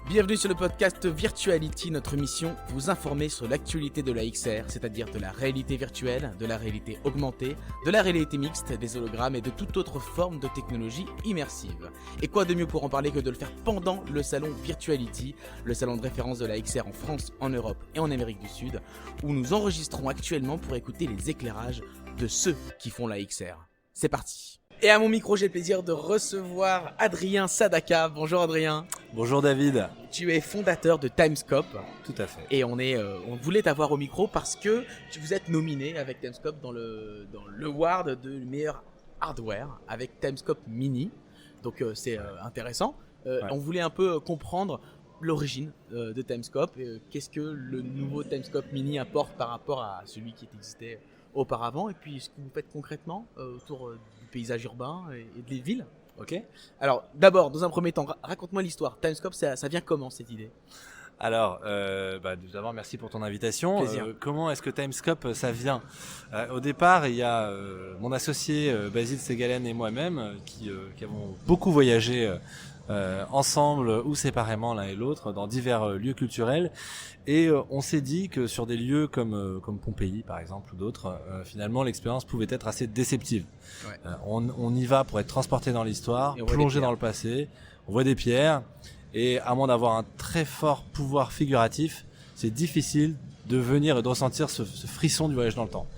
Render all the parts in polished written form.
Bienvenue sur le podcast Virtuality, notre mission, vous informer sur l'actualité de la XR, c'est-à-dire de la réalité virtuelle, de la réalité augmentée, de la réalité mixte, des hologrammes et de toute autre forme de technologie immersive. Et quoi de mieux pour en parler que de le faire pendant le salon Virtuality, le salon de référence de la XR en France, en Europe et en Amérique du Sud, où nous enregistrons actuellement pour écouter les éclairages de ceux qui font la XR. C'est parti. Et à mon micro, j'ai le plaisir de recevoir Adrien Sadaka. Bonjour Adrien. Bonjour David. Tu es fondateur de Timescope. Tout à fait. Et on voulait t'avoir au micro parce que vous êtes nominé avec Timescope dans l'award de meilleur hardware avec Timescope Mini. Donc c'est intéressant. Ouais. On voulait un peu comprendre l'origine de Timescope. Qu'est-ce que le nouveau Timescope Mini apporte par rapport à celui qui existait auparavant, et puis ce que vous faites concrètement autour du paysage urbain et des villes. Ok. Alors d'abord, dans un premier temps, raconte-moi l'histoire. Timescope, ça vient comment cette idée? Alors, d'abord, merci pour ton invitation. Comment est-ce que Timescope, ça vient? Au départ, il y a mon associé Basile Segalen et moi-même qui avons beaucoup voyagé ensemble ou séparément l'un et l'autre dans divers lieux culturels, et on s'est dit que sur des lieux comme Pompéi par exemple ou d'autres, finalement l'expérience pouvait être assez déceptive. Ouais. On y va pour être transporté dans l'histoire, plongé dans le passé, on voit des pierres, et à moins d'avoir un très fort pouvoir figuratif, c'est difficile de venir et de ressentir ce frisson du voyage dans le temps.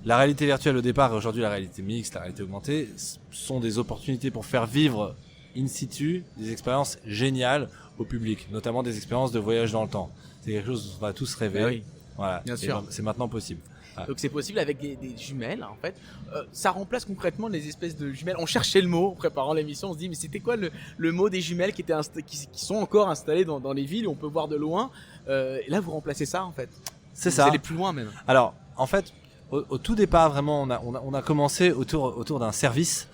La réalité virtuelle au départ et aujourd'hui la réalité mixte, la réalité augmentée sont des opportunités pour faire vivre in situ des expériences géniales au public, notamment des expériences de voyage dans le temps. C'est quelque chose dont on va tous rêver. Oui. Voilà. Bien sûr. C'est maintenant possible. Donc c'est possible avec des jumelles en fait. Ça remplace concrètement les espèces de jumelles. On cherchait le mot en préparant l'émission, on se dit mais c'était quoi le mot des jumelles qui sont encore installées dans les villes où on peut voir de loin. Et là vous remplacez ça en fait. C'est vous ça. allez plus loin même. Alors en fait au tout départ vraiment on a commencé autour d'un service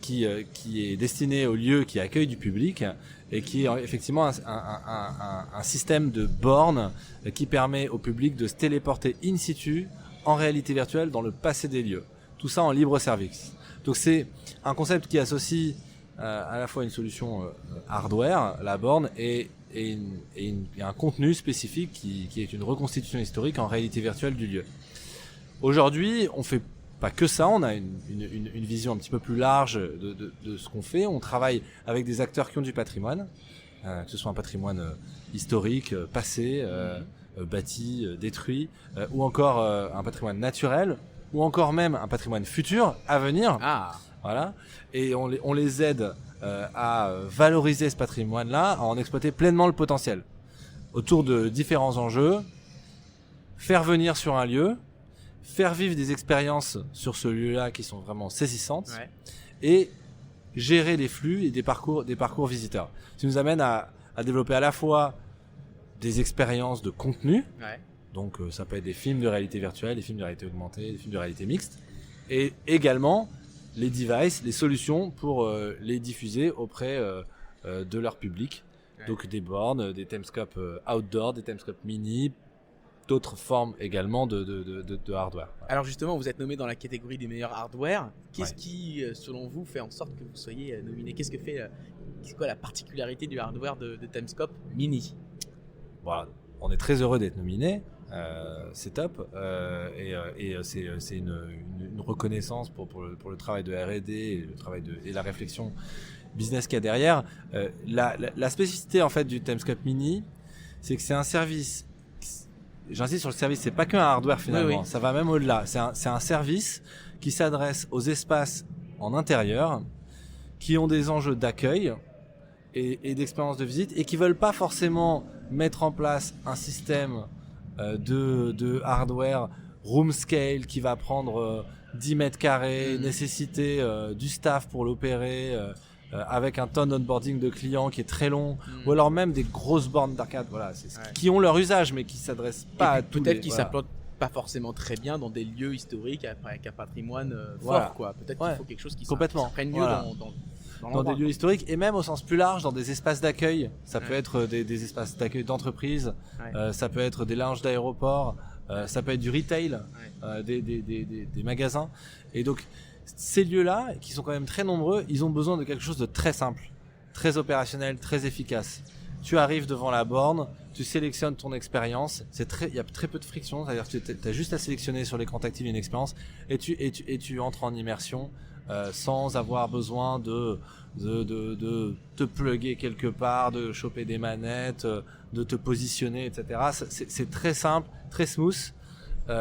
qui est destiné aux lieux qui accueillent du public et qui est effectivement un système de bornes qui permet au public de se téléporter in situ en réalité virtuelle dans le passé des lieux. Tout ça en libre service. Donc c'est un concept qui associe à la fois une solution hardware, la borne, et un contenu spécifique qui est une reconstitution historique en réalité virtuelle du lieu. Aujourd'hui, on fait pas que ça, on a une vision un petit peu plus large de ce qu'on fait. On travaille avec des acteurs qui ont du patrimoine, que ce soit un patrimoine historique, passé, bâti, détruit, ou encore un patrimoine naturel, ou encore même un patrimoine futur, à venir. Ah. Voilà. Et on les aide à valoriser ce patrimoine-là, à en exploiter pleinement le potentiel. Autour de différents enjeux, faire venir sur un lieu, faire vivre des expériences sur ce lieu-là qui sont vraiment saisissantes, ouais, et gérer les flux et des parcours visiteurs. Ce qui nous amène à développer à la fois des expériences de contenu, ouais, donc ça peut être des films de réalité virtuelle, des films de réalité augmentée, des films de réalité mixte, et également les devices, les solutions pour les diffuser auprès de leur public, ouais, donc des bornes, des Timescope outdoor, des Timescope mini, d'autres formes également de hardware. Alors justement, vous êtes nommé dans la catégorie des meilleurs hardware. Qu'est-ce qui, selon vous, fait en sorte que vous soyez nominé? C'est quoi la particularité du hardware de Timescope Mini? Voilà, on est très heureux d'être nominé. C'est top. C'est une reconnaissance pour le travail de R&D et le travail et la réflexion business qu'il y a derrière. La spécificité en fait du Timescope Mini, c'est que c'est un service. J'insiste sur le service, c'est pas qu'un hardware finalement, oui. Ça va même au-delà. C'est un service qui s'adresse aux espaces en intérieur, qui ont des enjeux d'accueil et d'expérience de visite, et qui veulent pas forcément mettre en place un système de hardware room scale qui va prendre 10 mètres carrés, nécessiter du staff pour l'opérer, avec un ton d'onboarding de clients qui est très long, ou alors même des grosses bornes d'arcade, voilà, qui ont leur usage mais qui s'adressent pas à tous peut-être les... qu'ils s'implantent pas forcément très bien dans des lieux historiques avec un patrimoine fort, quoi. Peut-être qu'il faut quelque chose qui prenne mieux dans des lieux historiques, et même au sens plus large dans des espaces d'accueil. Ça peut être des espaces d'accueil d'entreprise, ça peut être des lounges d'aéroport, ça peut être du retail, des magasins, et donc ces lieux-là, qui sont quand même très nombreux, ils ont besoin de quelque chose de très simple, très opérationnel, très efficace. tu arrives devant la borne, tu sélectionnes ton expérience, il y a très peu de friction, c'est-à-dire que tu as juste à sélectionner sur l'écran tactile une expérience et tu entres en immersion sans avoir besoin de te plugger quelque part, de choper des manettes, de te positionner, etc. C'est très simple, très smooth.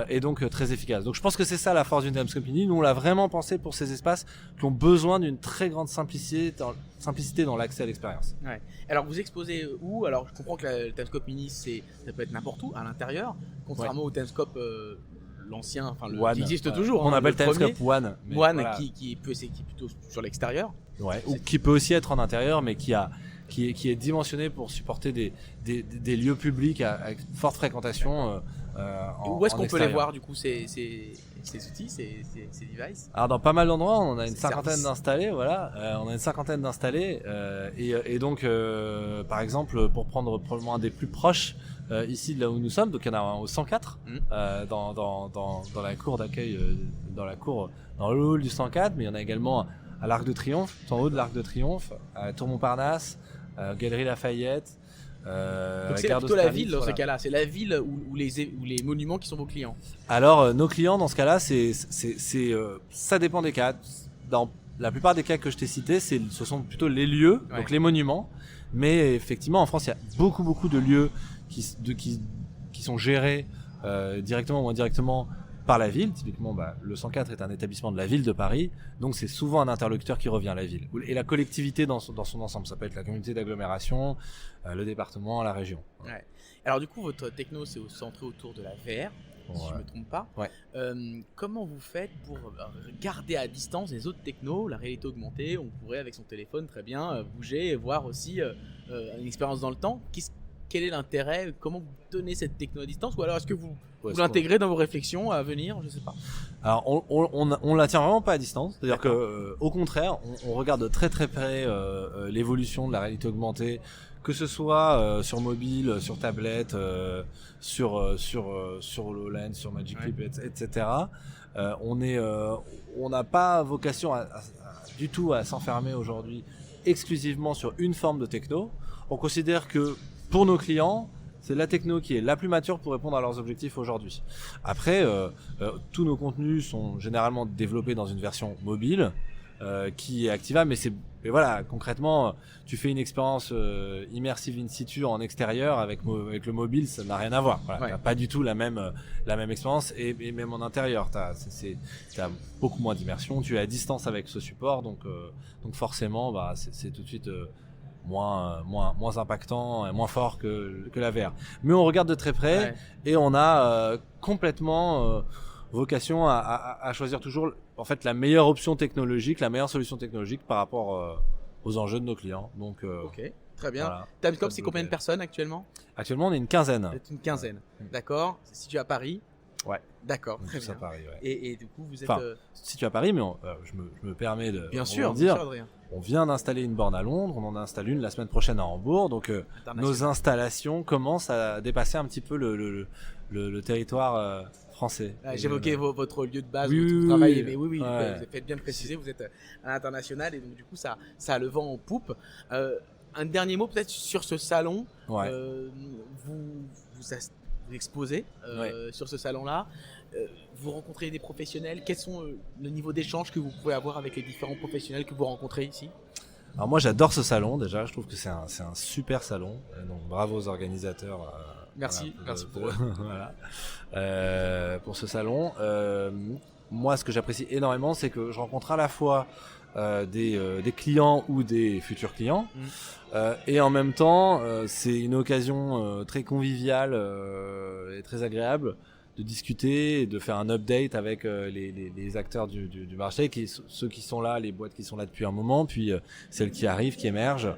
Et donc très efficace. Donc je pense que c'est ça la force d'une Timescope Mini. Nous on l'a vraiment pensé pour ces espaces qui ont besoin d'une très grande simplicité dans l'accès à l'expérience. Ouais. Alors vous exposez où? Alors je comprends que le Timescope Mini ça peut être n'importe où à l'intérieur, contrairement au Timescope l'ancien, enfin qui existe toujours. On appelle Timescope One. One voilà. qui est plutôt sur l'extérieur. Ouais. Ou qui peut aussi être en intérieur, mais qui est dimensionné pour supporter des lieux publics à forte fréquentation. Où est-ce qu'on peut les voir du coup ces outils, ces devices? Alors dans pas mal d'endroits, on a une cinquantaine d'installés, voilà. On a une cinquantaine d'installés et donc par exemple pour prendre probablement un des plus proches ici de là où nous sommes, donc il y en a un au 104 dans la cour d'accueil, dans le hall du 104, mais il y en a également à l'Arc de Triomphe, tout en haut de l'Arc de Triomphe, à Tour Montparnasse, Galerie Lafayette. Donc c'est plutôt la ville dans ce cas-là, c'est la ville ou les monuments qui sont vos clients. Alors nos clients dans ce cas-là, ça dépend des cas. Dans la plupart des cas que je t'ai cités, ce sont plutôt les lieux, donc les monuments. Mais effectivement, en France, il y a beaucoup de lieux qui sont gérés directement ou indirectement par la ville. Typiquement, le 104 est un établissement de la ville de Paris, donc c'est souvent un interlocuteur qui revient à la ville. Et la collectivité dans son ensemble, ça peut être la communauté d'agglomération, le département, la région. Ouais. Alors du coup, votre techno, c'est centré autour de la VR, si je ne me trompe pas. Ouais. Comment vous faites pour garder à distance les autres technos, la réalité augmentée? On pourrait, avec son téléphone, très bien bouger et voir aussi une expérience dans le temps. Quel est l'intérêt? Comment vous tenez cette techno à distance? Ou alors est-ce que vous l'intégrez dans vos réflexions à venir? Je sais pas. Alors on la tient vraiment pas à distance. C'est-à-dire que au contraire, on regarde de très près l'évolution de la réalité augmentée, que ce soit sur mobile, sur tablette, sur HoloLens, sur Magic Leap, etc. On n'a pas vocation du tout à s'enfermer aujourd'hui exclusivement sur une forme de techno. On considère que pour nos clients, c'est la techno qui est la plus mature pour répondre à leurs objectifs aujourd'hui. Après, tous nos contenus sont généralement développés dans une version mobile qui est activable, mais voilà, concrètement, tu fais une expérience immersive in situ en extérieur avec le mobile, ça n'a rien à voir. Voilà, t'as pas du tout la même expérience et même en intérieur, t'as beaucoup moins d'immersion. Tu es à distance avec ce support, donc forcément, c'est tout de suite moins impactant et moins fort que la VR. Mais on regarde de très près et on a complètement vocation à choisir toujours en fait la meilleure option technologique, la meilleure solution technologique par rapport aux enjeux de nos clients. Donc ok, très bien. Voilà, Timescope, c'est combien de personnes actuellement? Actuellement, on est une quinzaine. Vous êtes une quinzaine, d'accord. C'est situé à Paris. Ouais. D'accord, très bien. À Paris, ouais. Et du coup, vous êtes situé à Paris, mais je me permets de bien sûr, Adrien. On vient d'installer une borne à Londres, on en installe une la semaine prochaine à Hambourg, donc nos installations commencent à dépasser un petit peu le territoire français. J'évoquais votre lieu de base où vous travaillez, mais oui, vous faites bien de préciser, vous êtes à l'international et donc du coup ça a le vent en poupe. Un dernier mot peut-être sur ce salon. Vous exposez sur ce salon-là. Vous rencontrez des professionnels. Quels sont le niveau d'échange que vous pouvez avoir avec les différents professionnels que vous rencontrez ici? Alors moi j'adore ce salon déjà, je trouve que c'est un super salon, donc bravo aux organisateurs. Merci pour pour ce salon. Moi ce que j'apprécie énormément, c'est que je rencontre à la fois des clients ou des futurs clients et en même temps c'est une occasion très conviviale et très agréable de discuter et de faire un update avec les acteurs du marché, ceux qui sont là, les boîtes qui sont là depuis un moment, puis celles qui arrivent, qui émergent.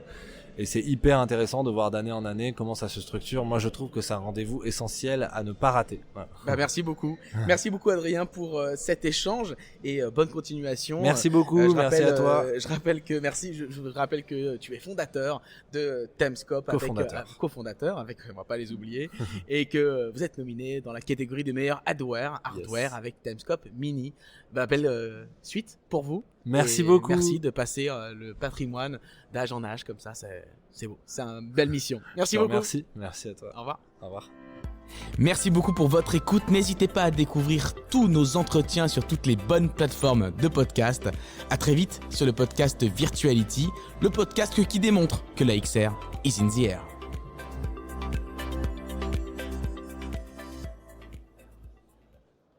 Et c'est hyper intéressant de voir d'année en année comment ça se structure. Moi, je trouve que c'est un rendez-vous essentiel à ne pas rater. Voilà. Merci beaucoup. Merci beaucoup, Adrien, pour cet échange et bonne continuation. Merci beaucoup. Merci à toi. Je rappelle que tu es fondateur de Timescope, cofondateur avec, on va pas les oublier, et que vous êtes nominé dans la catégorie des meilleurs hardware avec Timescope Mini. Belle suite pour vous. Merci Et beaucoup. Merci de passer le patrimoine d'âge en âge comme ça. C'est beau. C'est une belle mission. Merci beaucoup. Merci à toi. Au revoir. Au revoir. Merci beaucoup pour votre écoute. N'hésitez pas à découvrir tous nos entretiens sur toutes les bonnes plateformes de podcast. À très vite sur le podcast Virtuality, le podcast qui démontre que la XR is in the air.